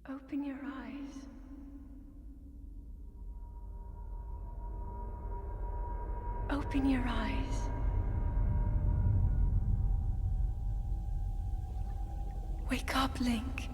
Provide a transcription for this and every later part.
Open your eyes. Open your eyes. Wake up, Link.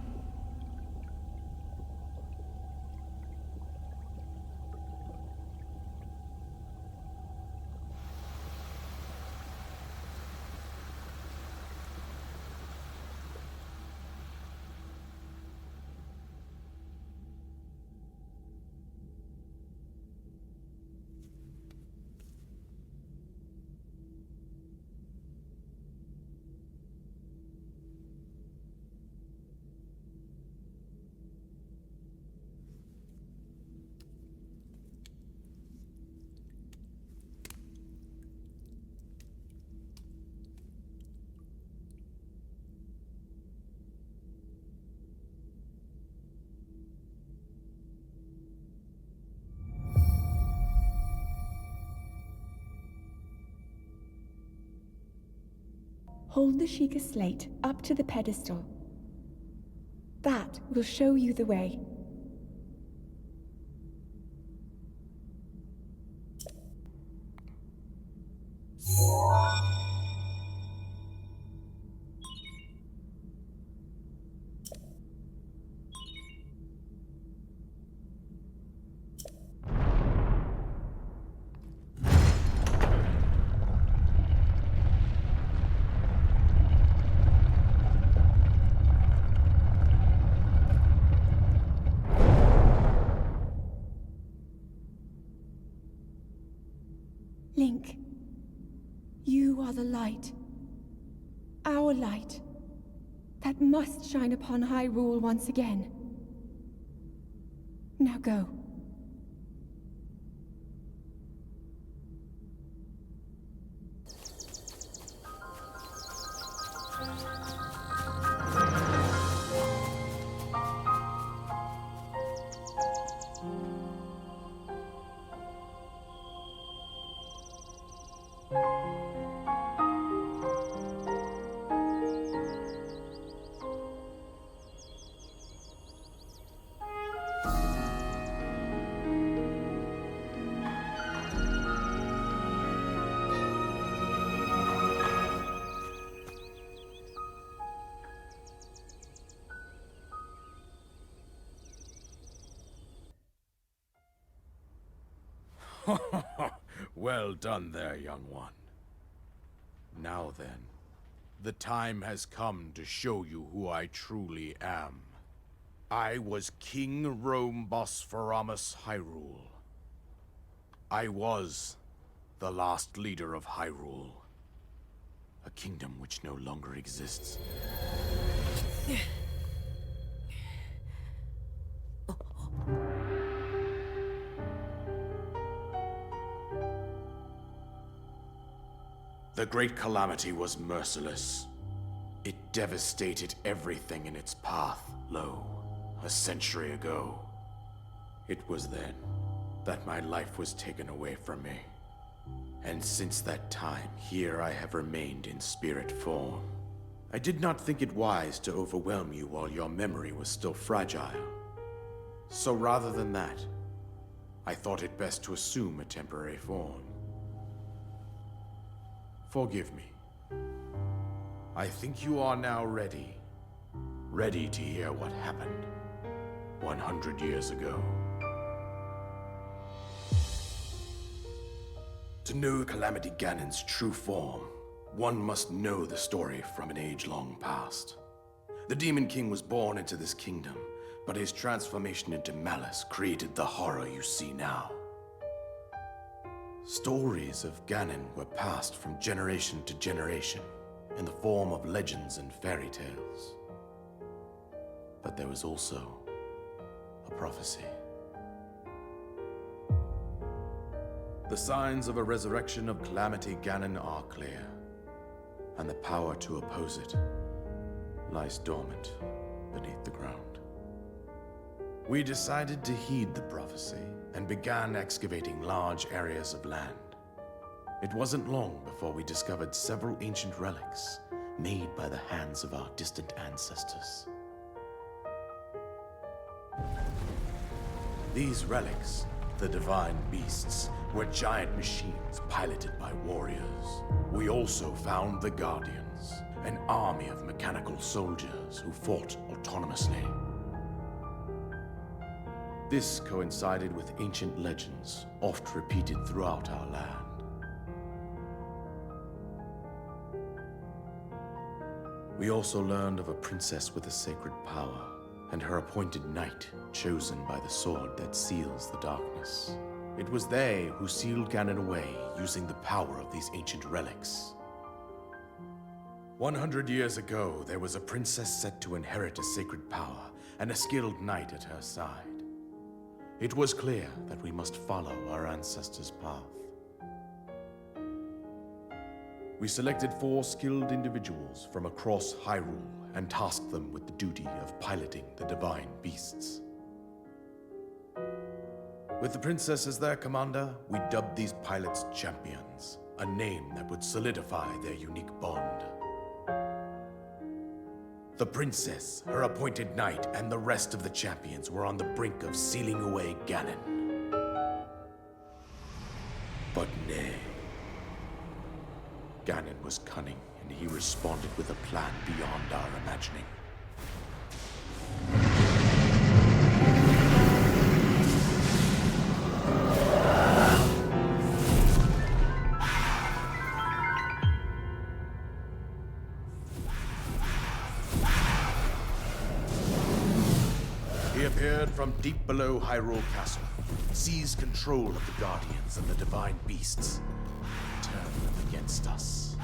Hold the Sheikah slate up to the pedestal. That will show you the way. Link, you are the light. Our light. That must shine upon Hyrule once again. Now go. Well done there, young one. Now then, the time has come to show you who I truly am. I was King Rome Bosphoramus Hyrule. I was the last leader of Hyrule, a kingdom which no longer exists. The Great Calamity was merciless. It devastated everything in its path, lo, a century ago. It was then that my life was taken away from me. And since that time, here I have remained in spirit form. I did not think it wise to overwhelm you while your memory was still fragile. So rather than that, I thought it best to assume a temporary form. Forgive me. I think you are now ready. Ready to hear what happened 100 years ago. To know Calamity Ganon's true form, one must know the story from an age-long past. The Demon King was born into this kingdom, but his transformation into malice created the horror you see now. Stories of Ganon were passed from generation to generation in the form of legends and fairy tales. But there was also a prophecy. The signs of a resurrection of Calamity Ganon are clear, and the power to oppose it lies dormant beneath the ground. We decided to heed the prophecy and began excavating large areas of land. It wasn't long before we discovered several ancient relics made by the hands of our distant ancestors. These relics, the divine beasts, were giant machines piloted by warriors. We also found the Guardians, an army of mechanical soldiers who fought autonomously. This coincided with ancient legends, oft repeated throughout our land. We also learned of a princess with a sacred power, and her appointed knight, chosen by the sword that seals the darkness. It was they who sealed Ganon away using the power of these ancient relics. 100 years ago, there was a princess set to inherit a sacred power, and a skilled knight at her side. It was clear that we must follow our ancestors' path. We selected 4 skilled individuals from across Hyrule and tasked them with the duty of piloting the divine beasts. With the princess as their commander, we dubbed these pilots champions, a name that would solidify their unique bond. The princess, her appointed knight, and the rest of the champions were on the brink of sealing away Ganon. But nay. Ganon was cunning, and he responded with a plan beyond our imagining. He appeared from deep below Hyrule Castle, seized control of the Guardians and the divine beasts, turned them against us.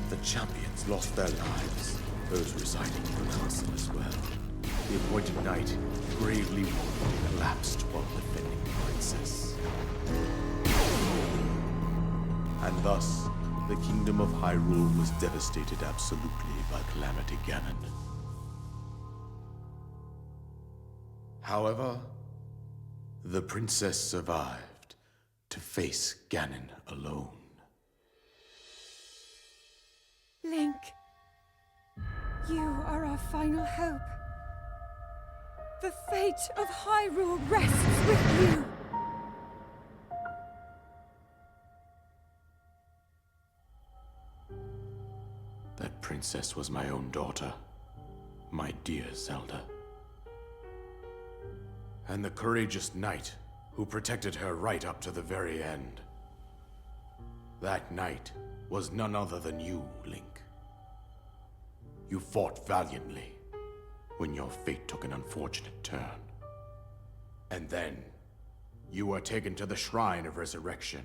The champions lost their lives, those residing in the castle as well. The appointed knight, gravely wounded, collapsed while defending the princess. And thus, the kingdom of Hyrule was devastated absolutely by Calamity Ganon. However, the princess survived to face Ganon alone. Link, you are our final hope. The fate of Hyrule rests with you. That princess was my own daughter, my dear Zelda. And the courageous knight who protected her right up to the very end. That knight was none other than you, Link. You fought valiantly when your fate took an unfortunate turn. And then, you were taken to the Shrine of Resurrection.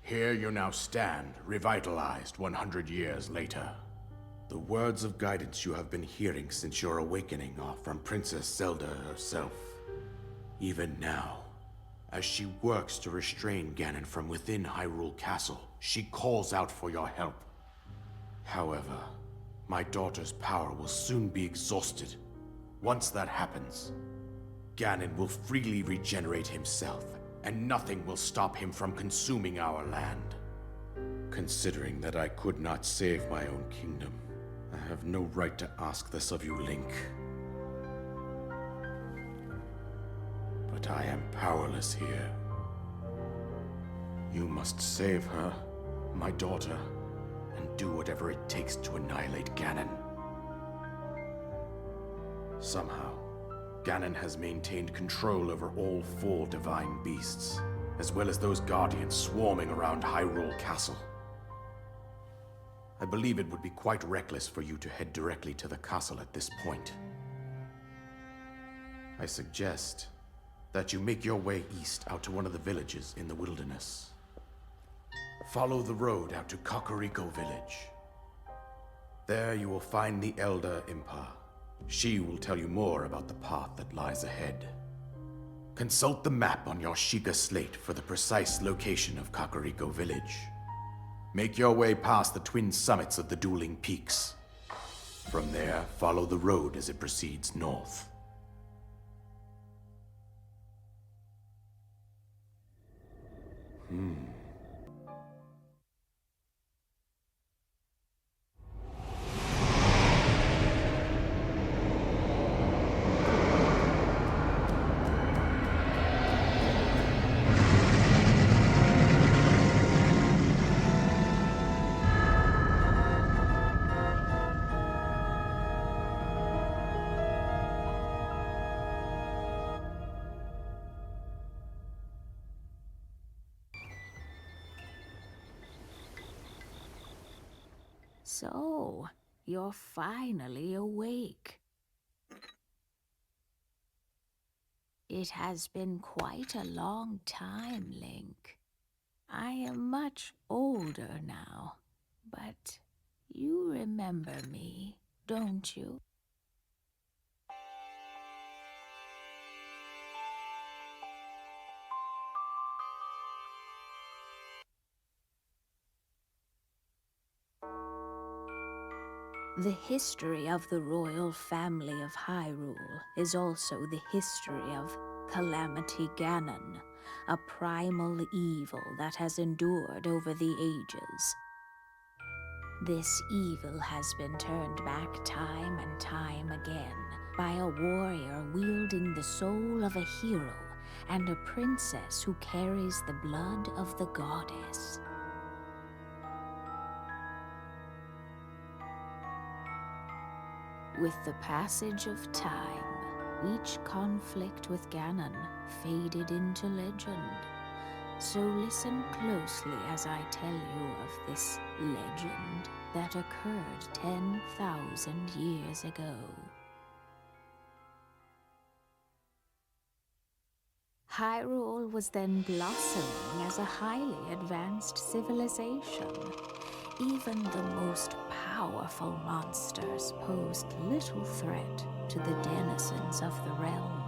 Here you now stand, revitalized 100 years later. The words of guidance you have been hearing since your awakening are from Princess Zelda herself. Even now, as she works to restrain Ganon from within Hyrule Castle, she calls out for your help. However, my daughter's power will soon be exhausted. Once that happens, Ganon will freely regenerate himself, and nothing will stop him from consuming our land. Considering that I could not save my own kingdom, I have no right to ask this of you, Link. But I am powerless here. You must save her, my daughter, and do whatever it takes to annihilate Ganon. Somehow, Ganon has maintained control over all 4 divine beasts, as well as those guardians swarming around Hyrule Castle. I believe it would be quite reckless for you to head directly to the castle at this point. I suggest that you make your way east out to one of the villages in the wilderness. Follow the road out to Kakariko Village. There you will find the Elder Impa. She will tell you more about the path that lies ahead. Consult the map on your Sheikah slate for the precise location of Kakariko Village. Make your way past the twin summits of the dueling peaks. From there, follow the road as it proceeds north. So, you're finally awake. It has been quite a long time, Link. I am much older now, but you remember me, don't you? The history of the royal family of Hyrule is also the history of Calamity Ganon, a primal evil that has endured over the ages. This evil has been turned back time and time again by a warrior wielding the soul of a hero and a princess who carries the blood of the goddess. With the passage of time, each conflict with Ganon faded into legend. So listen closely as I tell you of this legend that occurred 10,000 years ago. Hyrule was then blossoming as a highly advanced civilization. Even the most powerful monsters posed little threat to the denizens of the realm.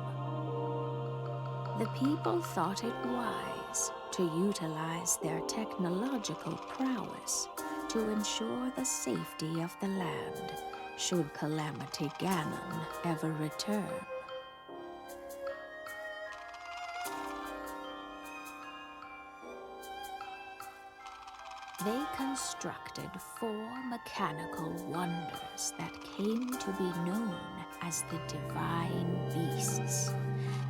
The people thought it wise to utilize their technological prowess to ensure the safety of the land should Calamity Ganon ever return. They constructed 4 mechanical wonders that came to be known as the Divine Beasts.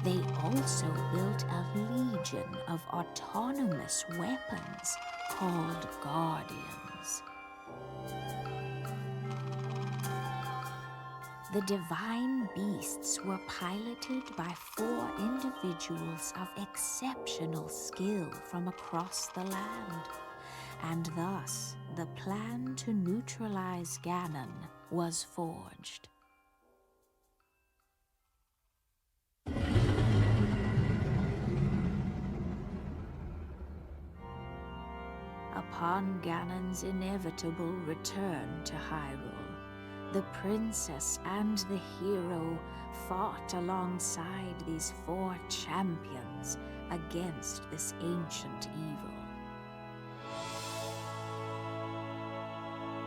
They also built a legion of autonomous weapons called Guardians. The Divine Beasts were piloted by 4 individuals of exceptional skill from across the land. And thus, the plan to neutralize Ganon was forged. Upon Ganon's inevitable return to Hyrule, the princess and the hero fought alongside these 4 champions against this ancient evil.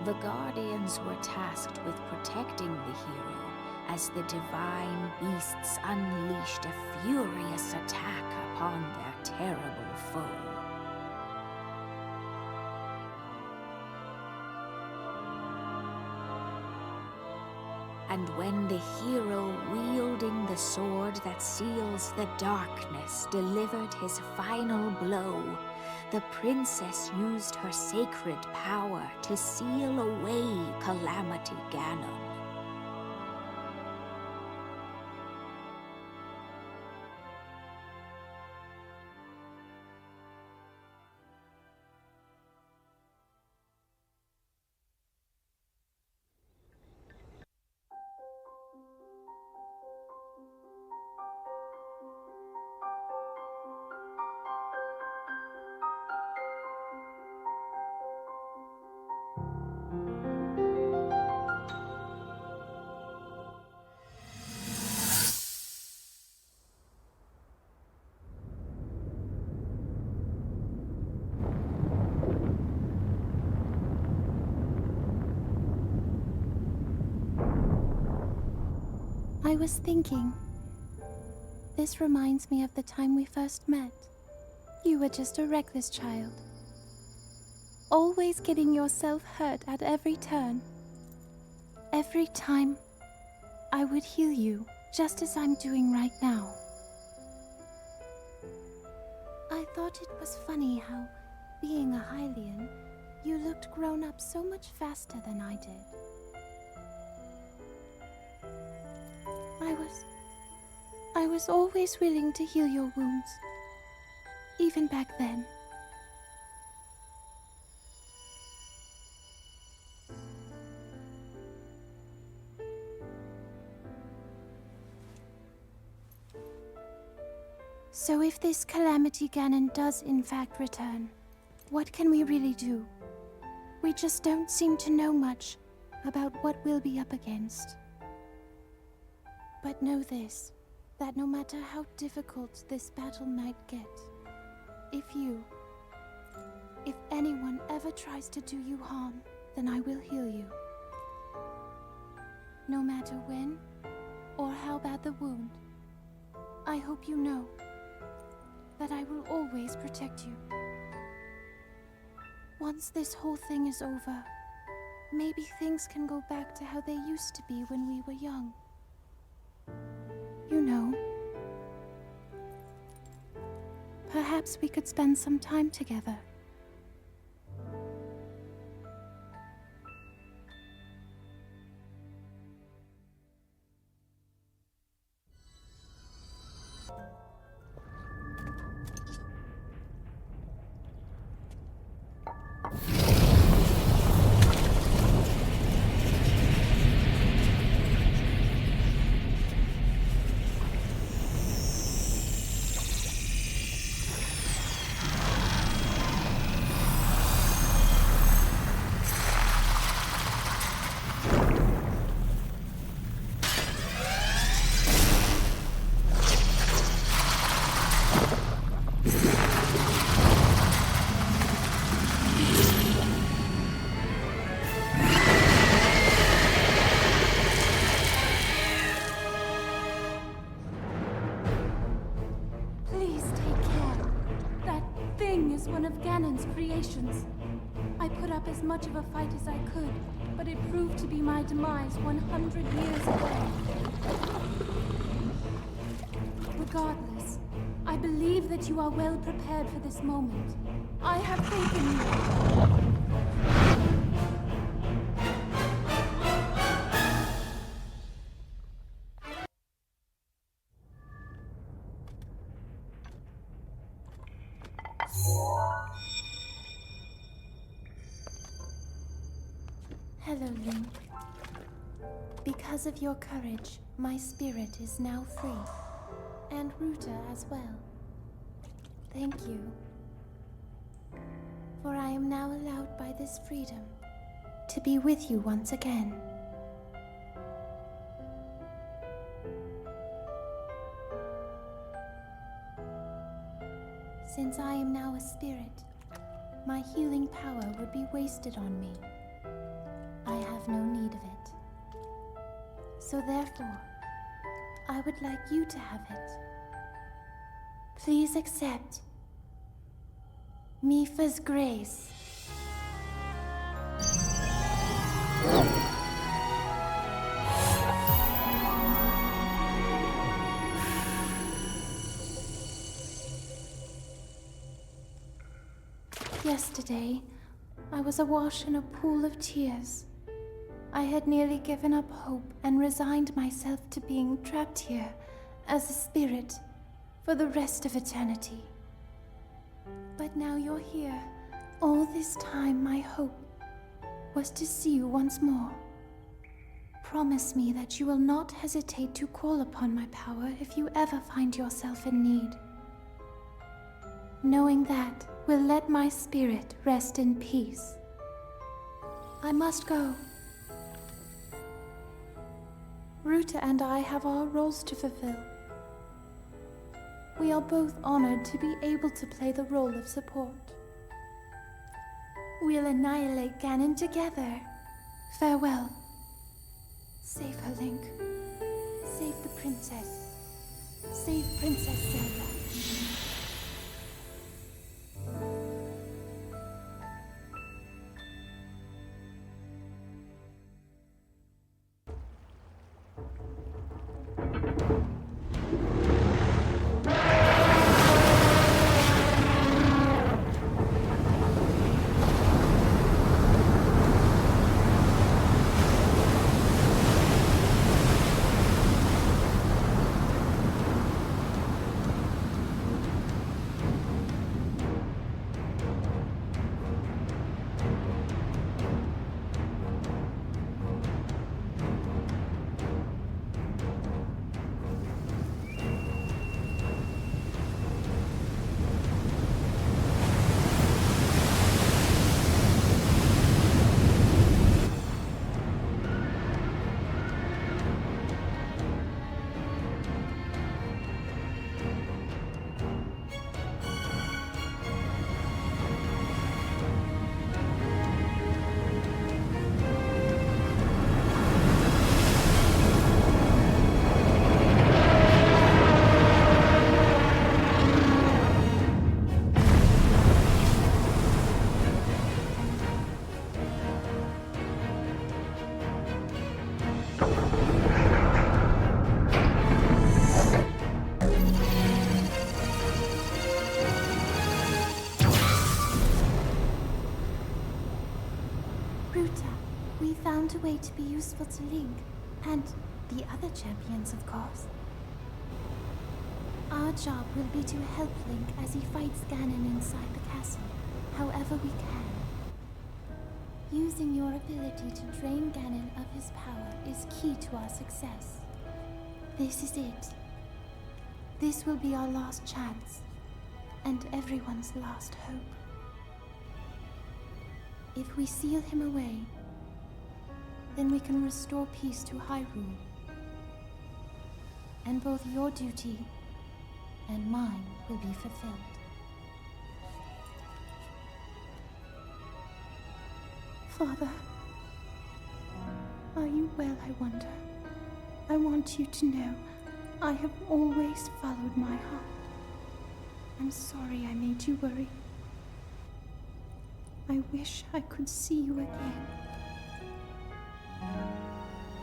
The Guardians were tasked with protecting the hero as the Divine Beasts unleashed a furious attack upon their terrible foe. And when the hero wielding the sword that seals the darkness delivered his final blow, the princess used her sacred power to seal away Calamity Ganon. I was thinking, this reminds me of the time we first met. You were just a reckless child, always getting yourself hurt at every turn. Every time, I would heal you, just as I'm doing right now. I thought it was funny how, being a Hylian, you looked grown up so much faster than I did. I was always willing to heal your wounds, even back then. So if this calamity Ganon does in fact return, what can we really do? We just don't seem to know much about what we'll be up against. But know this, that no matter how difficult this battle might get, if anyone ever tries to do you harm, then I will heal you. No matter when or how bad the wound, I hope you know that I will always protect you. Once this whole thing is over, maybe things can go back to how they used to be when we were young. You know, perhaps we could spend some time together. One of Ganon's creations. I put up as much of a fight as I could, but it proved to be my demise 100 years away. Regardless, I believe that you are well prepared for this moment. I have faith in you. Hello, Link. Because of your courage, my spirit is now free. And Ruta as well. Thank you. For I am now allowed by this freedom to be with you once again. Since I am now a spirit, my healing power would be wasted on me. I have no need of it. So therefore, I would like you to have it. Please accept Mipha's grace. Yesterday, I was awash in a pool of tears. I had nearly given up hope and resigned myself to being trapped here as a spirit for the rest of eternity. But now you're here. All this time, my hope was to see you once more. Promise me that you will not hesitate to call upon my power if you ever find yourself in need. Knowing that will let my spirit rest in peace. I must go. Ruta and I have our roles to fulfill. We are both honored to be able to play the role of support. We'll annihilate Ganon together. Farewell. Save her, Link. Save the princess. Save Princess Zelda. found a way to be useful to Link, and the other champions, of course. Our job will be to help Link as he fights Ganon inside the castle, however we can. Using your ability to drain Ganon of his power is key to our success. This is it. This will be our last chance, and everyone's last hope. If we seal him away, then we can restore peace to Hyrule. And both your duty and mine will be fulfilled. Father, are you well, I wonder? I want you to know I have always followed my heart. I'm sorry I made you worry. I wish I could see you again.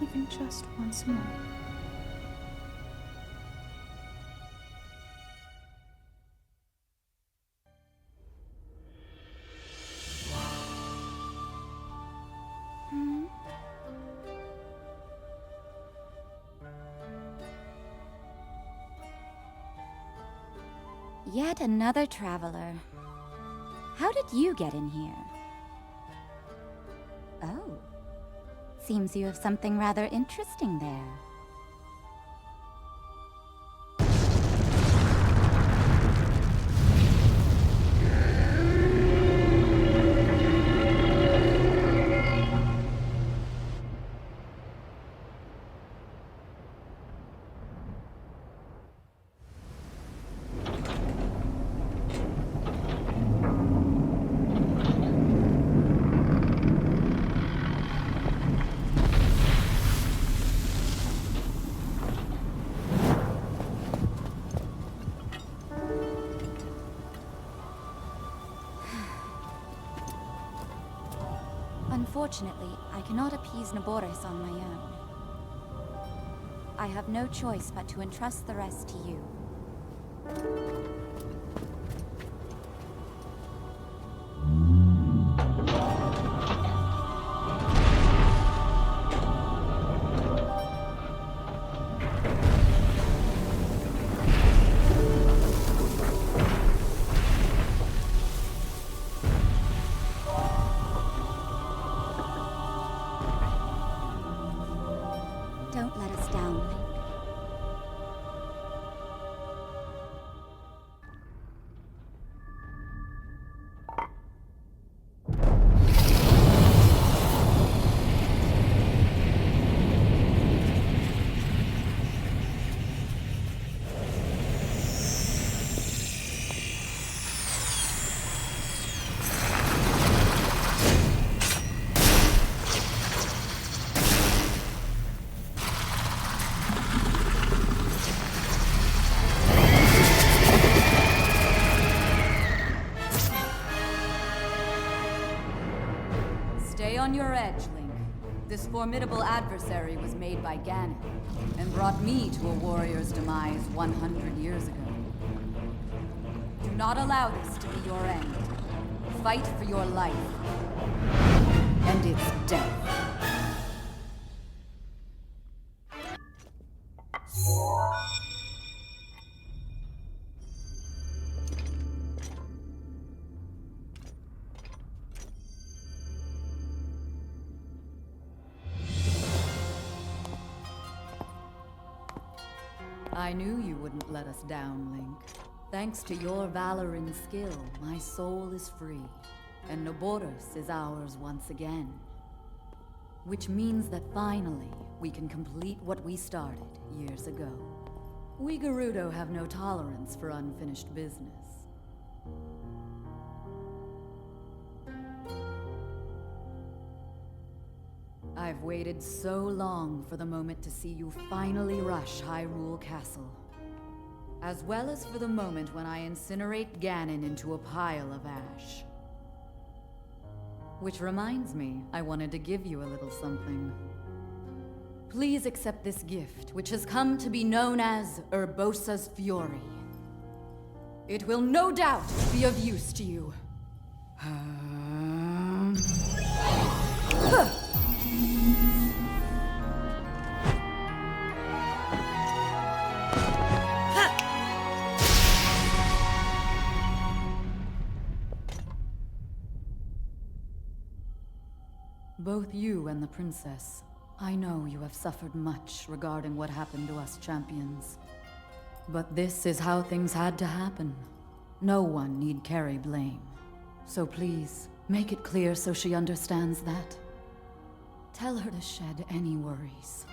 Even just once more. Yet another traveler. How did you get in here? Oh. Seems you have something rather interesting there. Unfortunately, I cannot appease Naboris on my own. I have no choice but to entrust the rest to you. Don't let us down, Link. Stay on your edge, Link. This formidable adversary was made by Ganon, and brought me to a warrior's demise 100 years ago. Do not allow this to be your end. Fight for your life. And its death. I knew you wouldn't let us down, Link. Thanks to your valor and skill, my soul is free, and Naboris is ours once again. Which means that finally, we can complete what we started years ago. We Gerudo have no tolerance for unfinished business. I've waited so long for the moment to see you finally rush Hyrule Castle. As well as for the moment when I incinerate Ganon into a pile of ash. Which reminds me, I wanted to give you a little something. Please accept this gift, which has come to be known as Urbosa's Fury. It will no doubt be of use to you. you and the princess. I know you have suffered much regarding what happened to us champions. But this is how things had to happen. No one need carry blame. So please, make it clear so she understands that. Tell her to shed any worries.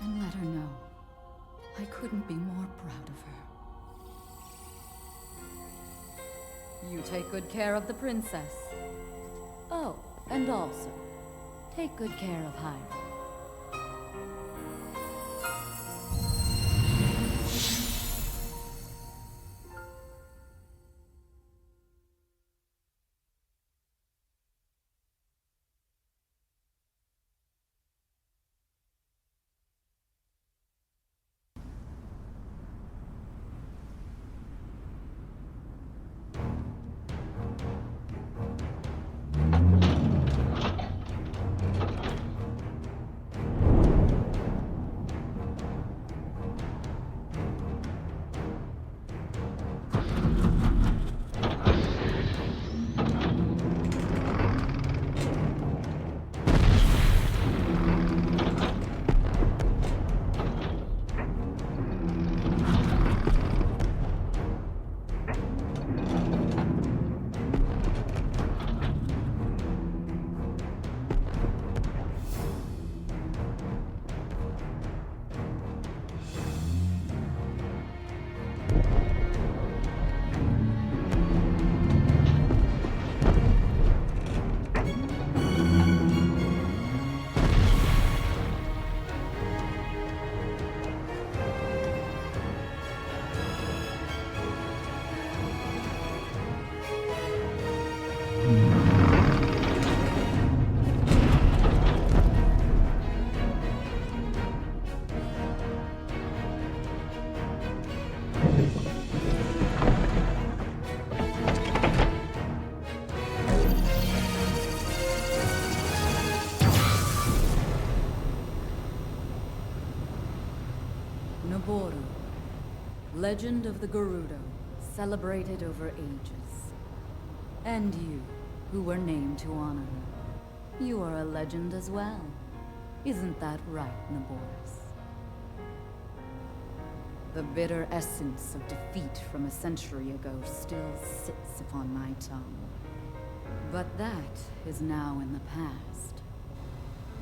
And let her know I couldn't be more proud of her. You take good care of the princess. Oh, and also, take good care of Hyrule. Noboru, legend of the Gerudo, celebrated over ages. And you, who were named to honor her. You are a legend as well. Isn't that right, Naboris? The bitter essence of defeat from a century ago still sits upon my tongue. But that is now in the past.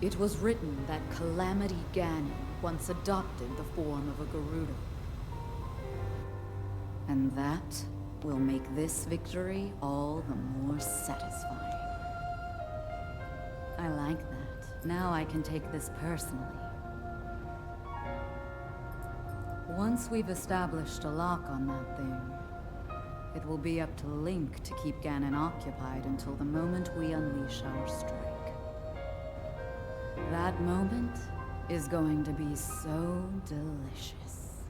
It was written that Calamity Ganon once adopted the form of a Gerudo. And that will make this victory all the more satisfying. I like that. Now I can take this personally. Once we've established a lock on that thing, it will be up to Link to keep Ganon occupied until the moment we unleash our strike. That moment is going to be so delicious.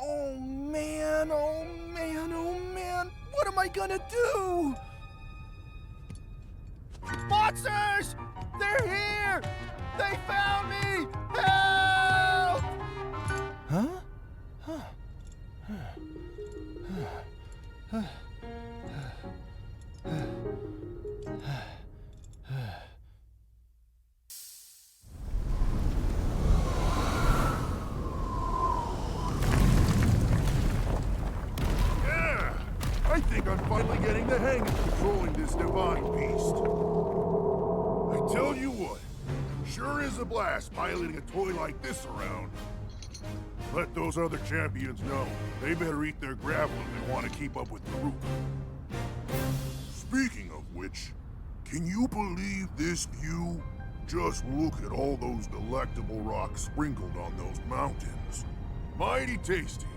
Oh man, oh man, oh man! What am I gonna do? Monsters! They're here! They found me! Help! Huh? Yeah! I think I'm finally getting the hang of controlling this divine beast. I tell you what, sure is a blast piloting a toy like this around. Let those other champions know. They better eat their gravel if they want to keep up with the group. Speaking of which, can you believe this view? Just look at all those delectable rocks sprinkled on those mountains. Mighty tasty.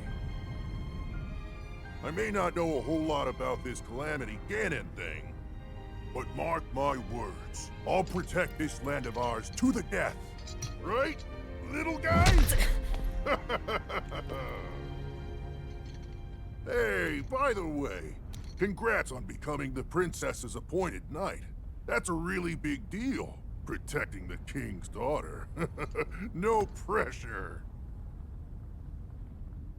I may not know a whole lot about this Calamity Ganon thing, but mark my words, I'll protect this land of ours to the death. Right, little guy? Hey, by the way, congrats on becoming the princess's appointed knight. That's a really big deal, protecting the king's daughter. No pressure.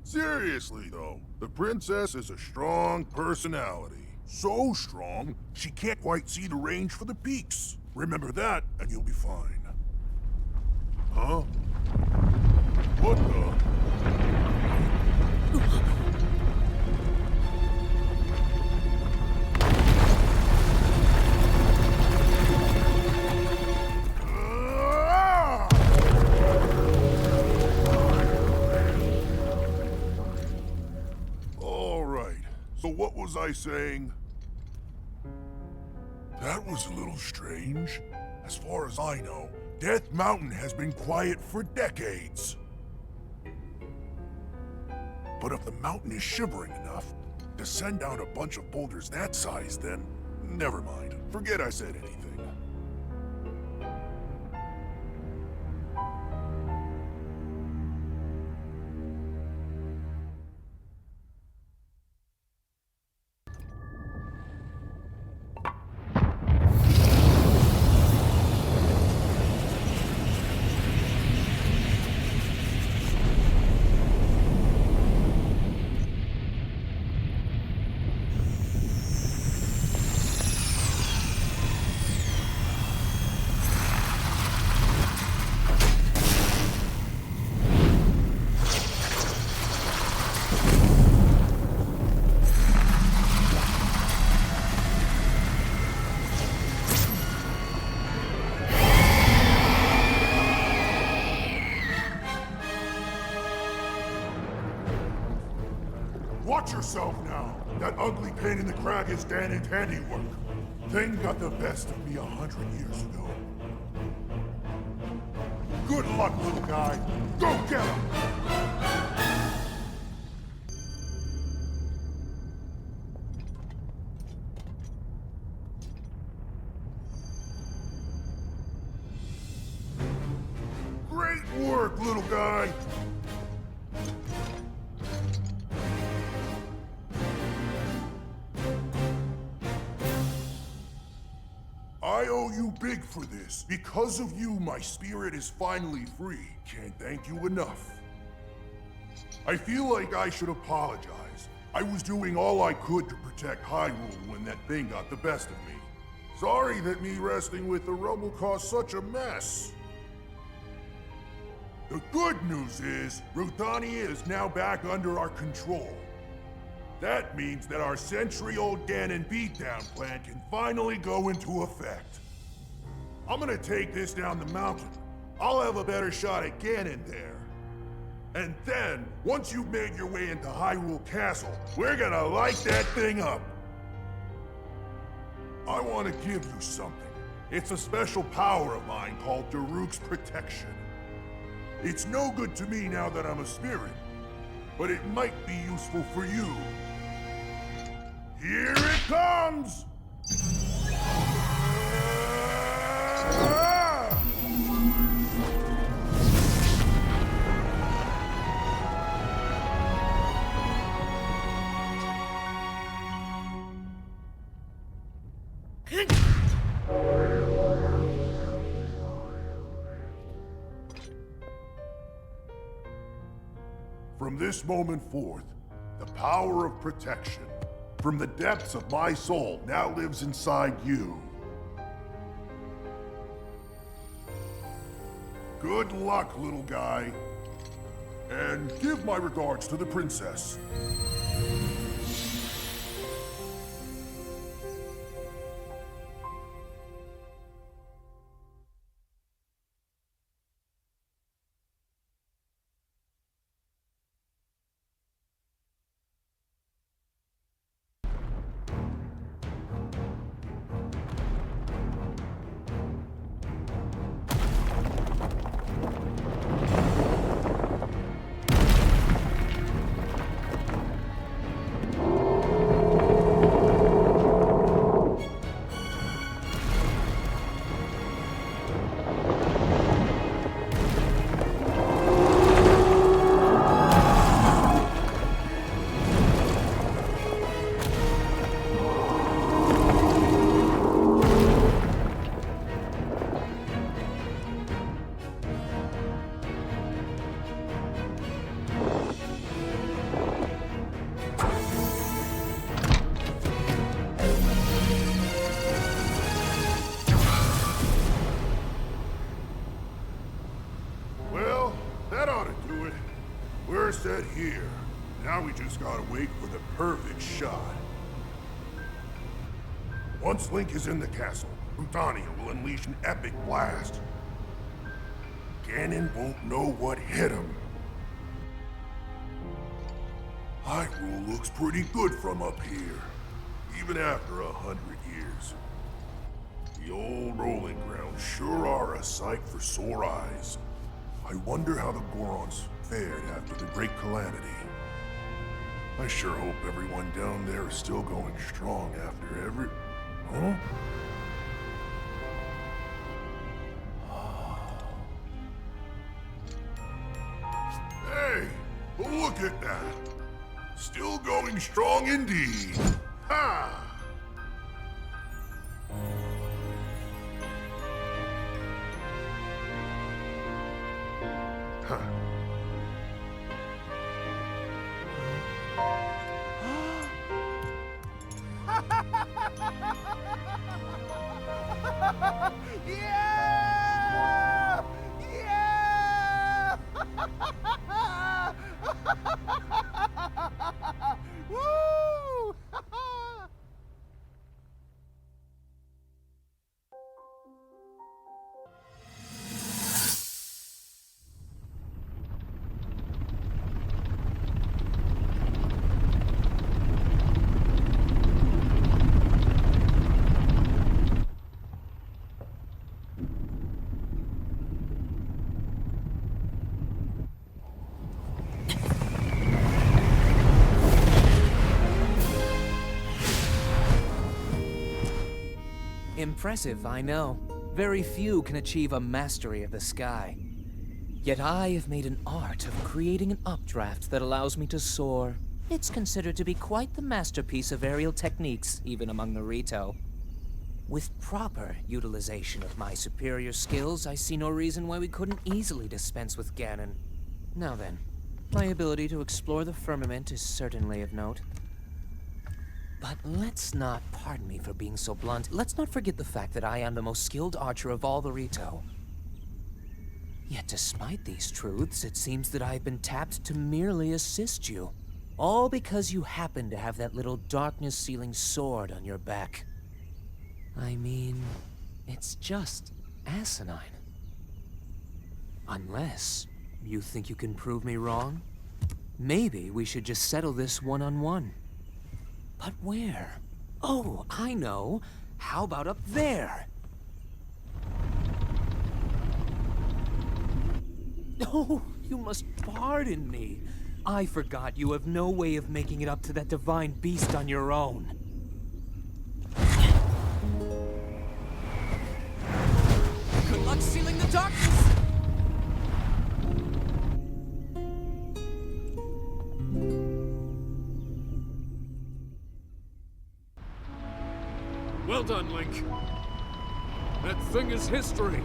Seriously, though, the princess is a strong personality. So strong, she can't quite see the range for the peaks. Remember that, and you'll be fine. Huh? What the? Ah! All right, so what was I saying? That was a little strange. As far as I know, Death Mountain has been quiet for decades. But if the mountain is shivering enough to send down a bunch of boulders that size, then never mind. Forget I said anything. Watch yourself now! That ugly pain in the crag is Ganon's handiwork. Thing got the best of me 100 years ago. Good luck, little guy. Go get him! Great work, little guy! I owe you big for this. Because of you, my spirit is finally free. Can't thank you enough. I feel like I should apologize. I was doing all I could to protect Hyrule when that thing got the best of me. Sorry that me resting with the rubble caused such a mess. The good news is, Ruthania is now back under our control. That means that our century-old Ganon beatdown plan can finally go into effect. I'm gonna take this down the mountain. I'll have a better shot at Ganon there. And then, once you've made your way into Hyrule Castle, we're gonna light that thing up. I want to give you something. It's a special power of mine called Daruk's Protection. It's no good to me now that I'm a spirit, but it might be useful for you. Here it comes! From this moment forth, the power of protection from the depths of my soul now lives inside you. Good luck, little guy. And give my regards to the princess. just gotta wait for the perfect shot. Once Link is in the castle, Brutania will unleash an epic blast. Ganon won't know what hit him. Hyrule looks pretty good from up here, even after 100 years. The old rolling grounds sure are a sight for sore eyes. I wonder how the Gorons fared after the Great Calamity. I sure hope everyone down there is still going strong after every... Huh? Hey, look at that! Still going strong indeed! Ha! Huh. Yeah! Yeah! Woo! Impressive, I know. Very few can achieve a mastery of the sky. Yet I have made an art of creating an updraft that allows me to soar. It's considered to be quite the masterpiece of aerial techniques, even among the Rito. With proper utilization of my superior skills, I see no reason why we couldn't easily dispense with Ganon. Now then, my ability to explore the firmament is certainly of note. But let's not, pardon me for being so blunt, let's not forget the fact that I am the most skilled archer of all the Rito. Yet despite these truths, it seems that I've been tapped to merely assist you. All because you happen to have that little darkness-sealing sword on your back. I mean, it's just asinine. Unless you think you can prove me wrong? Maybe we should just settle this one-on-one. But where? Oh, I know. How about up there? Oh, you must pardon me. I forgot you have no way of making it up to that divine beast on your own. Good luck sealing the darkness! Well done, Link. That thing is history.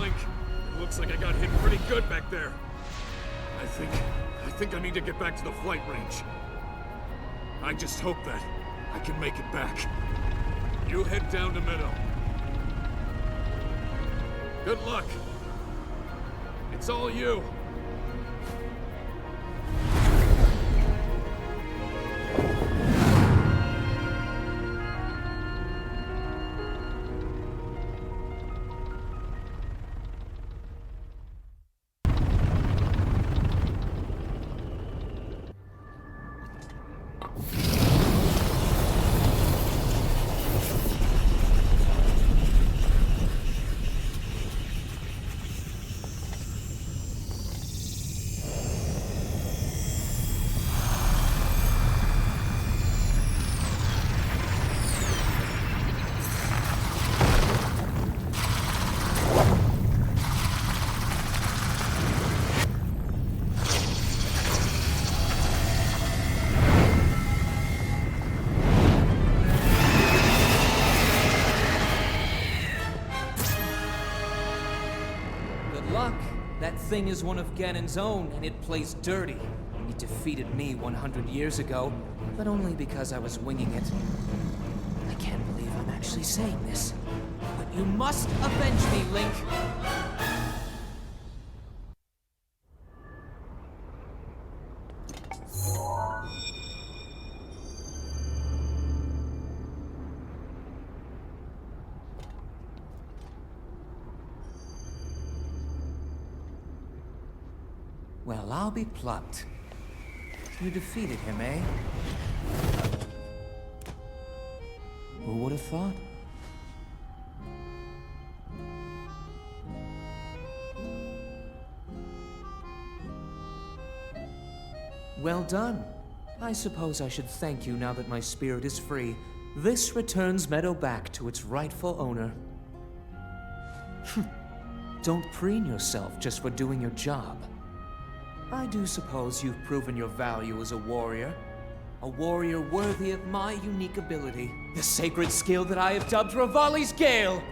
Link. It looks like I got hit pretty good back there. I think I need to get back to the flight range. I just hope that I can make it back. You head down to Meadow. Good luck. It's all you. thing is one of Ganon's own, and it plays dirty. It defeated me 100 years ago, but only because I was winging it. I can't believe I'm actually saying this, but you must avenge me, Link! Well, I'll be plucked. You defeated him, eh? Who would have thought? Well done. I suppose I should thank you now that my spirit is free. This returns Meadow back to its rightful owner. Don't preen yourself just for doing your job. I do suppose you've proven your value as a warrior worthy of my unique ability, the sacred skill that I have dubbed Revali's Gale!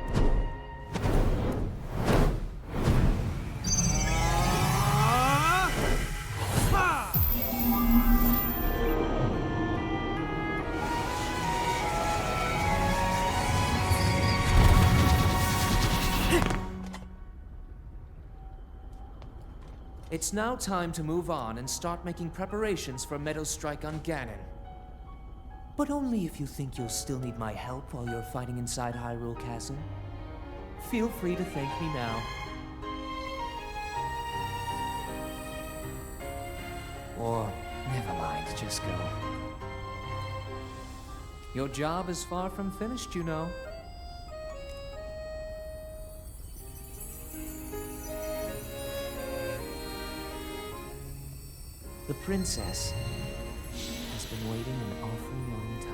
It's now time to move on and start making preparations for Meadow's strike on Ganon. But only if you think you'll still need my help while you're fighting inside Hyrule Castle. Feel free to thank me now. Or, never mind, just go. Your job is far from finished, you know. The princess has been waiting an awfully long time.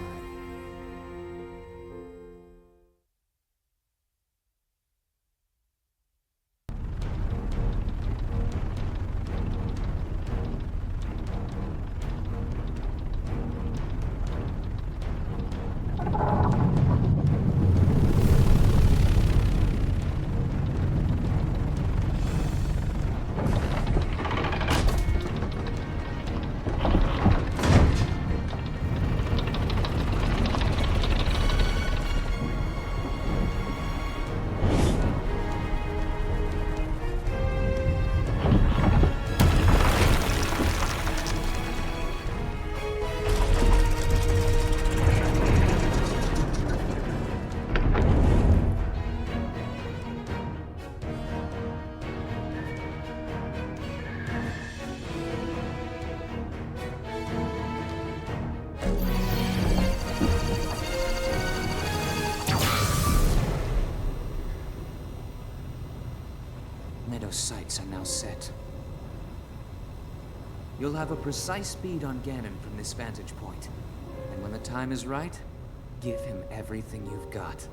Meadow's sights are now set. You'll have a precise speed on Ganon from this vantage point. And when the time is right, give him everything you've got.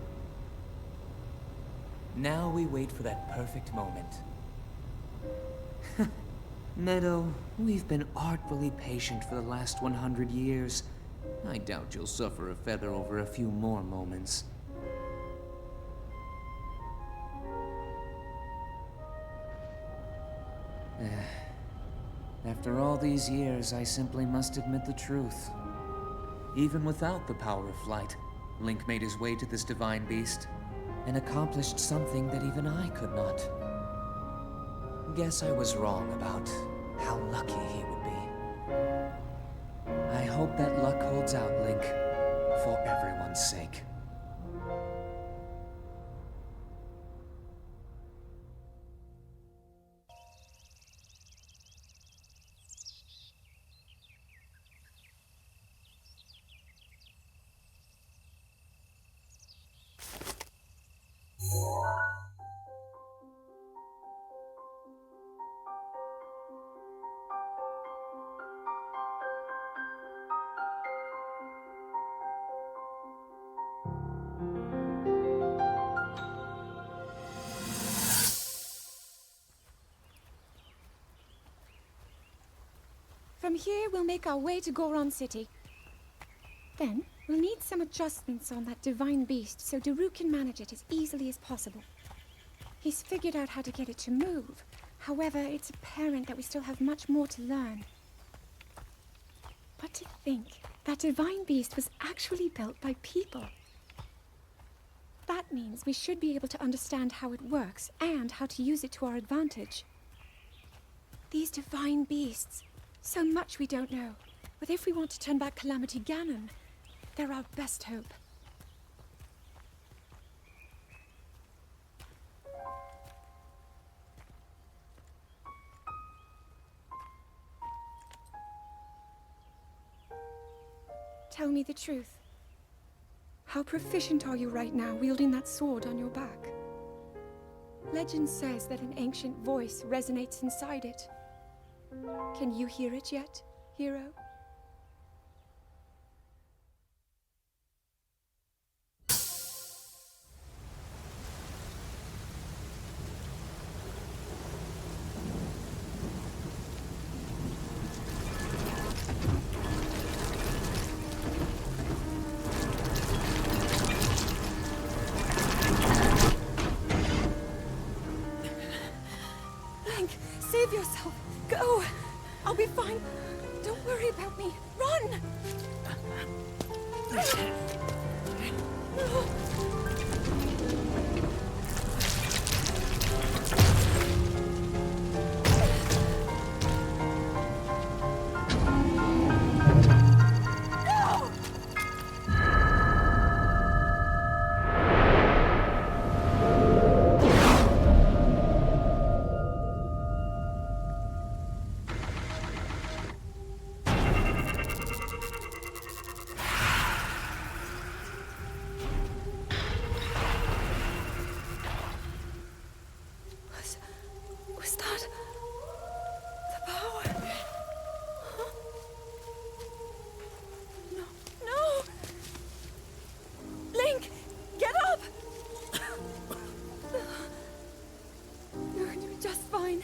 Now we wait for that perfect moment. Meadow, we've been artfully patient for the last 100 years. I doubt you'll suffer a feather over a few more moments. After all these years, I simply must admit the truth. Even without the power of flight, Link made his way to this divine beast and accomplished something that even I could not. Guess I was wrong about how lucky he would be. I hope that luck holds out, Link, for everyone's sake. From here, we'll make our way to Goron City. Then, we'll need some adjustments on that divine beast so Daru can manage it as easily as possible. He's figured out how to get it to move, However, it's apparent that we still have much more to learn. But to think that divine beast was actually built by people. That means we should be able to understand how it works and how to use it to our advantage. These divine beasts, so much we don't know. But if we want to turn back Calamity Ganon, they're our best hope. Tell me the truth. How proficient are you right now wielding that sword on your back? Legend says that an ancient voice resonates inside it. Can you hear it yet, hero? Link, save yourself! Go! I'll be fine. Don't worry about me. Run! Was that the power? Huh? No, no! Link, get up! You're just fine.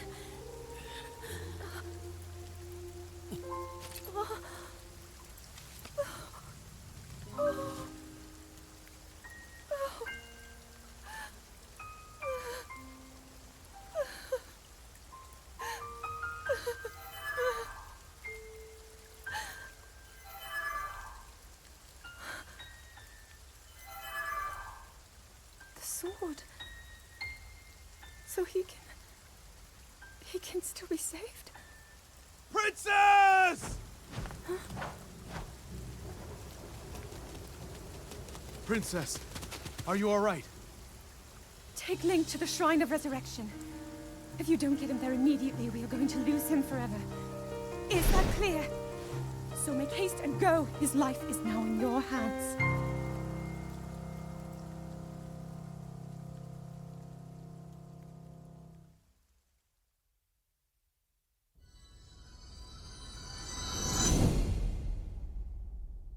Sword. So he can still be saved? Princess! Huh? Princess, are you all right? Take Link to the Shrine of Resurrection. If you don't get him there immediately, we are going to lose him forever. Is that clear? So make haste and go. His life is now in your hands.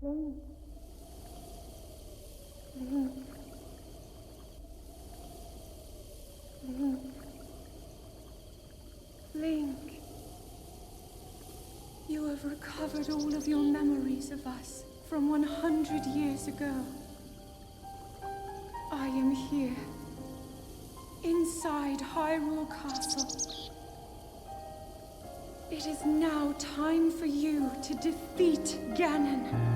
Link. Link. Link. Link. You have recovered all of your memories of us from 100 years ago. I am here, inside Hyrule Castle. It is now time for you to defeat Ganon.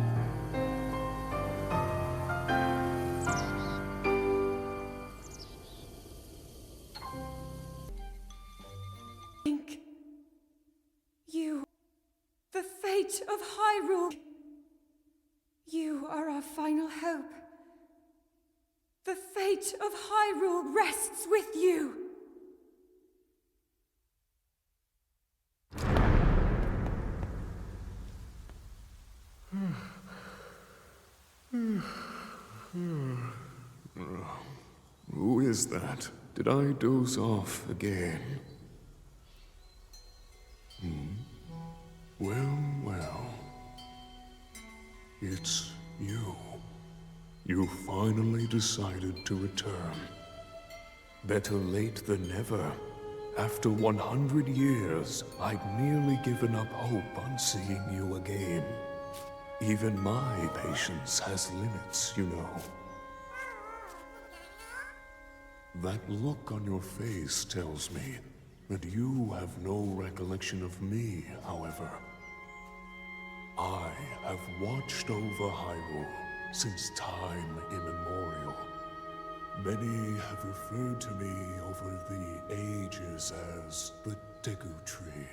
Link, you, the fate of Hyrule. You are our final hope. The fate of Hyrule rests with you. Who is that? Did I doze off again? Well, well. It's you. You finally decided to return. Better late than never. After 100 years, I'd nearly given up hope on seeing you again. Even my patience has limits, you know. That look on your face tells me And you have no recollection of me, however. I have watched over Hyrule since time immemorial. Many have referred to me over the ages as the Deku Tree.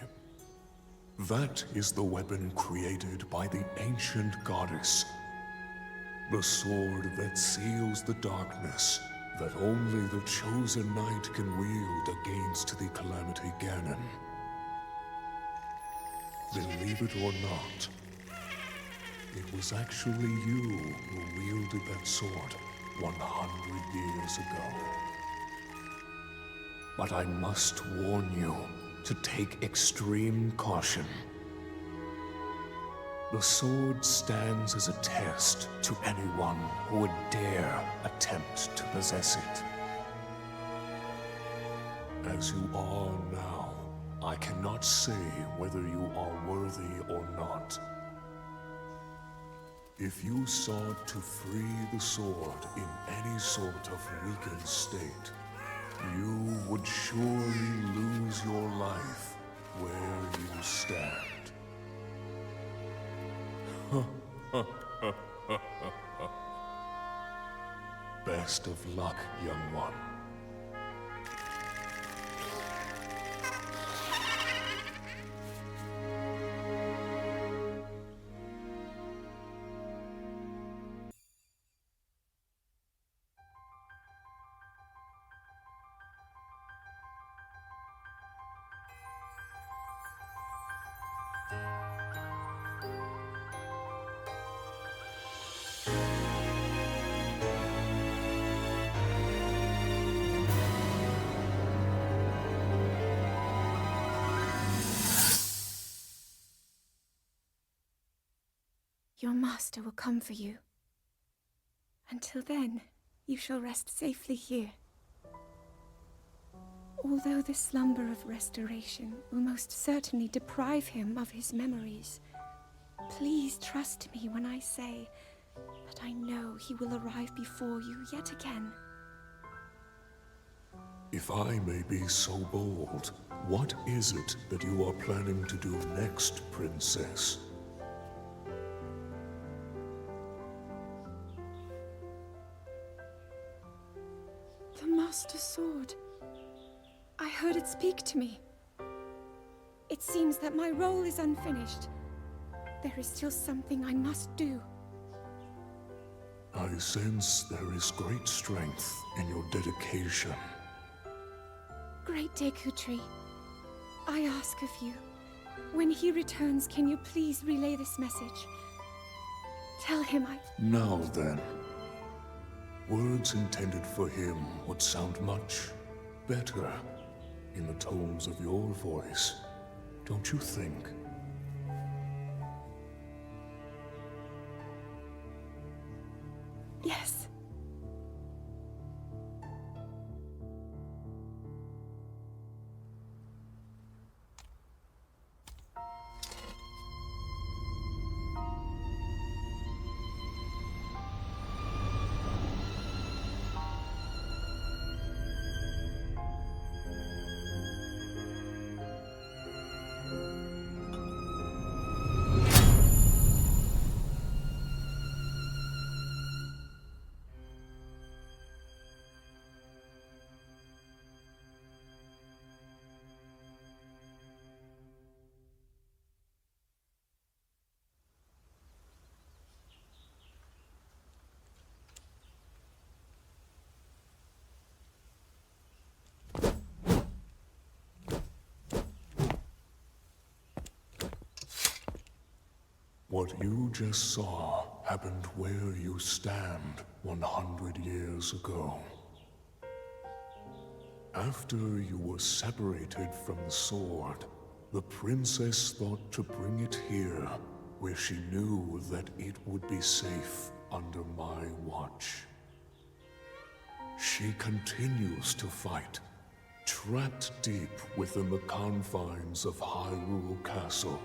That is the weapon created by the ancient goddess. The sword that seals the darkness that only the chosen knight can wield against the Calamity Ganon. Believe it or not, it was actually you who wielded that sword 100 years ago. But I must warn you to take extreme caution. The sword stands as a test to anyone who would dare attempt to possess it. As you are now, I cannot say whether you are worthy or not. If you sought to free the sword in any sort of weakened state, you would surely lose your life where you stand. Best of luck, young one. Your master will come for you. Until then, you shall rest safely here. Although the slumber of restoration will most certainly deprive him of his memories, please trust me when I say that I know he will arrive before you yet again. If I may be so bold, what is it that you are planning to do next, Princess? The Master Sword. I heard it speak to me. It seems that my role is unfinished. There is still something I must do. I sense there is great strength in your dedication. Great Deku Tree, I ask of you, when he returns, can you please relay this message? Tell him Now then. Words intended for him would sound much better in the tones of your voice, don't you think? Yes. What you just saw happened where you stand 100 years ago. After you were separated from the sword, the princess thought to bring it here, where she knew that it would be safe under my watch. She continues to fight, trapped deep within the confines of Hyrule Castle.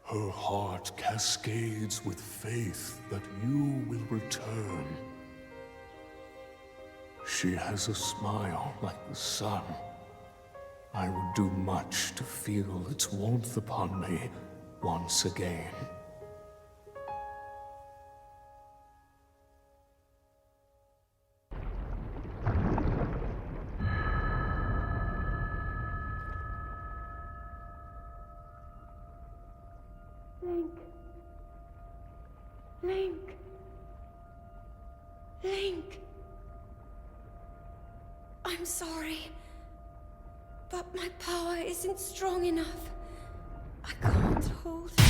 Her heart cascades with faith that you will return. She has a smile like the sun, I would do much to feel its warmth upon me once again. Link. Link. Link. I'm sorry, but my power isn't strong enough. I can't hold it.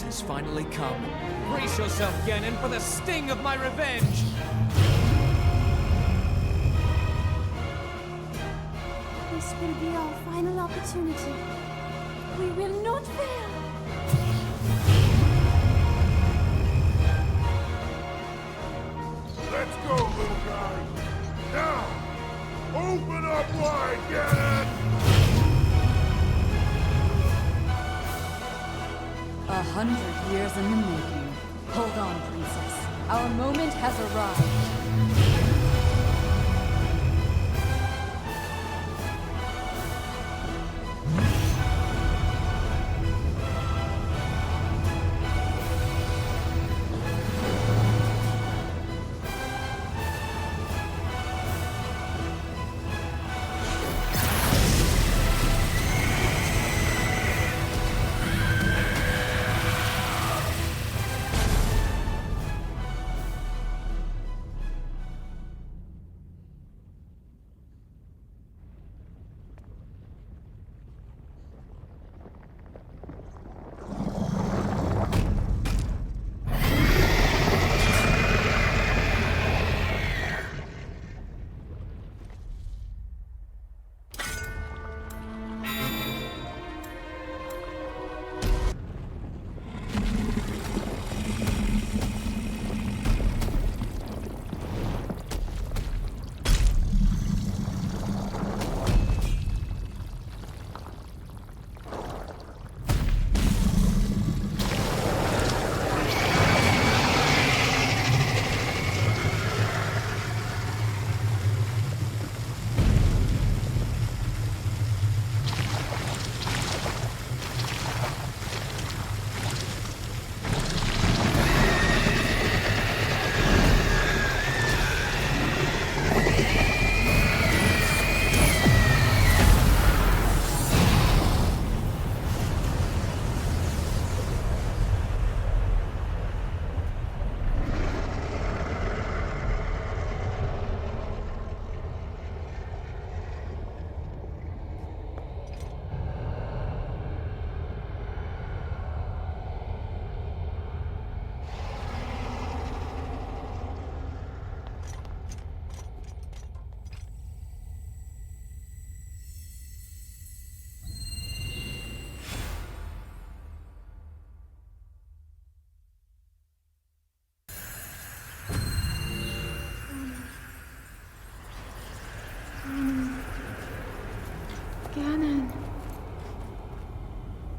Has finally come. Brace yourself, Ganon, for the sting of my revenge! This will be our final opportunity. We will not fail. Let's go, little guy. Now, open up wide, Ganon! 100 years in the making. Hold on, Princess. Our moment has arrived.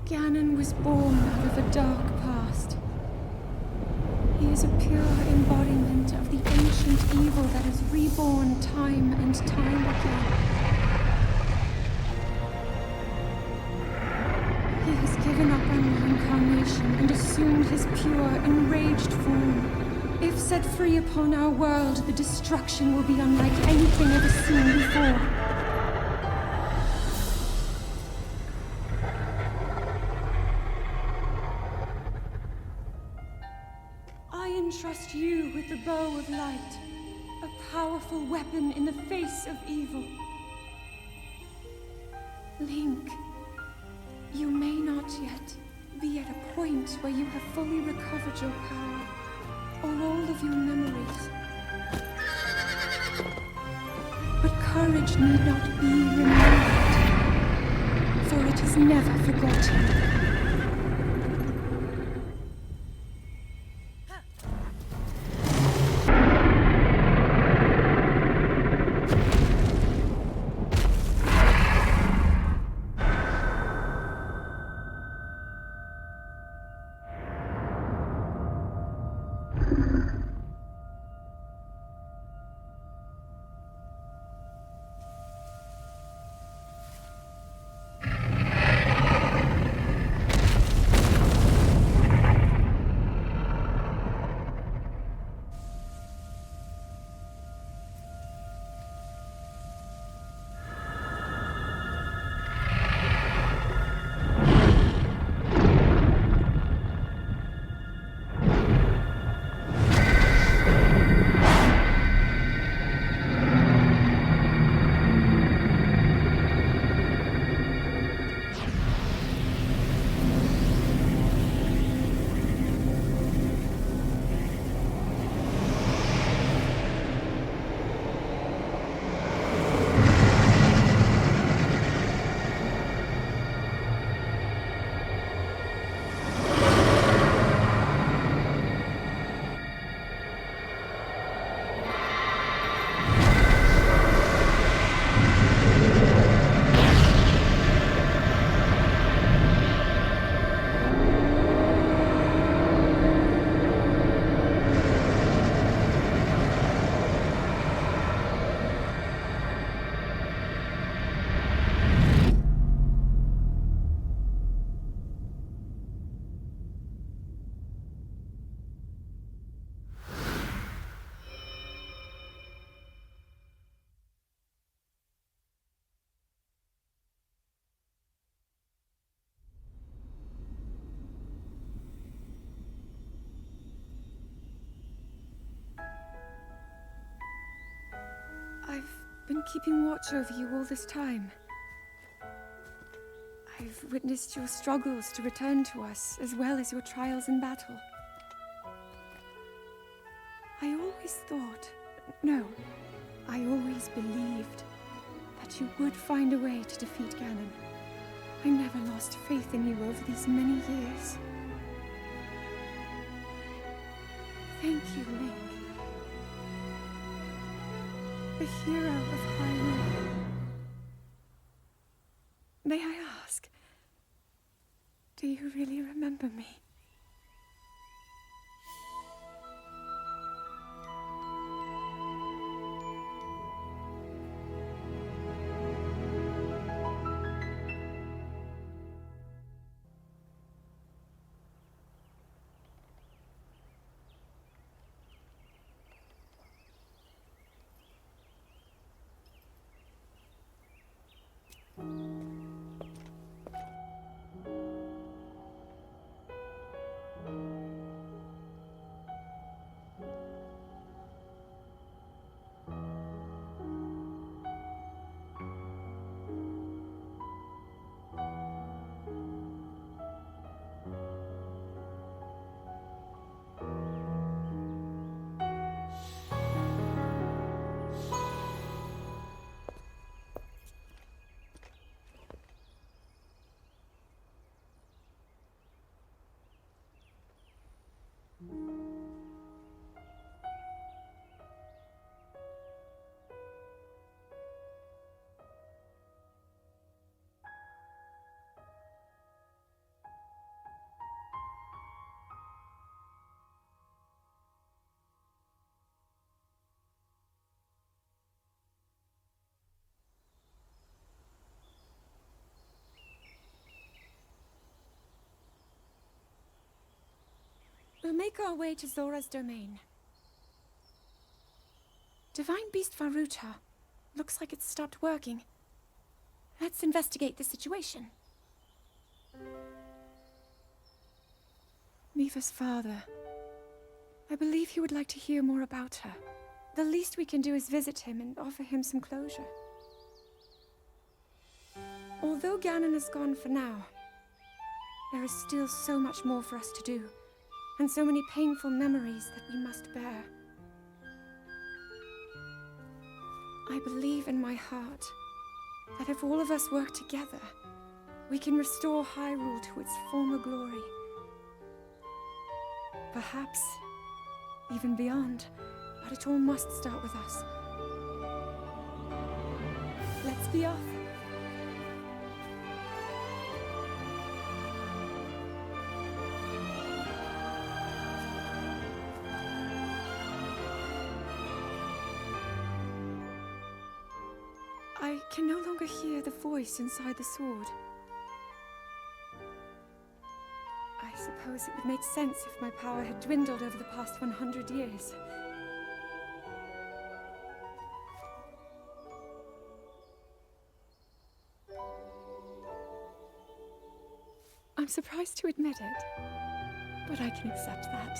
Ganon was born out of a dark past. He is a pure embodiment of the ancient evil that is reborn time and time again. given up on reincarnation and assumed his pure, enraged form. If set free upon our world, the destruction will be unlike anything ever seen before. I entrust you with the bow of light, a powerful weapon in the face of evil. Link, you may not yet be at a point where you have fully recovered your power, or all of your memories. But courage need not be removed, for it is never forgotten. I've been keeping watch over you all this time. I've witnessed your struggles to return to us, as well as your trials in battle. I always thought, no, I always believed that you would find a way to defeat Ganon. I never lost faith in you over these many years. Thank you, Link. The hero of Hyrule. May I ask, do you really remember me? make our way to Zora's domain. Divine Beast Varuta. Looks like it's stopped working. Let's investigate the situation. Miva's father. I believe he would like to hear more about her. The least we can do is visit him and offer him some closure. Although Ganon is gone for now, there is still so much more for us to do, and so many painful memories that we must bear. I believe in my heart that if all of us work together, we can restore Hyrule to its former glory. Perhaps even beyond, but it all must start with us. Let's be off. I can no longer hear the voice inside the sword. I suppose it would make sense if my power had dwindled over the past 100 years. I'm surprised to admit it, but I can accept that.